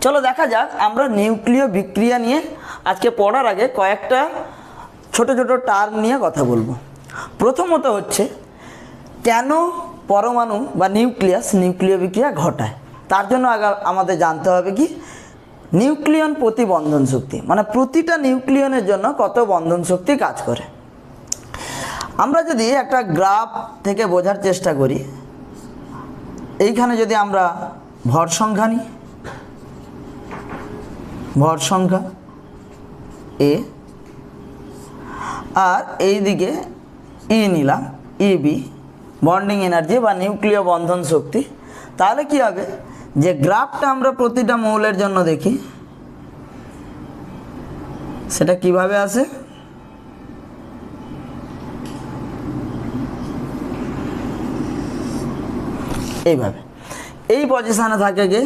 চলো দেখা যাক আমরা নিউক্লিয় বিক্রিয়া নিয়ে আজকে পড়ার আগে কয়েকটা ছোট ছোট টার্ম নিয়ে কথা বলবো। প্রথমত হচ্ছে কেন পরমাণু বা নিউক্লিয়াস নিউক্লিয় বিক্রিয়া ঘটায়। তার জন্য আগে আমাদের জানতে হবে কি নিউক্লিয়ন প্রতি বন্ধন শক্তি, মানে প্রতিটা নিউক্লিয়নের জন্য কত বন্ধন শক্তি কাজ করে। আমরা যদি একটা গ্রাফ থেকে বোঝার চেষ্টা করি, এইখানে যদি আমরা ভর সংখ্যা নিই, ভর সংখ্যা এ, আর এই দিকে ই নিলাম, ইবি বন্ডিং এনার্জি বা নিউক্লিয় বন্ধন শক্তি, তাহলে কি হবে যে গ্রাফটা আমরা প্রতিটা মৌলের জন্য দেখি সেটা কিভাবে আসে। এইভাবে এই পজিশনে থাকে কে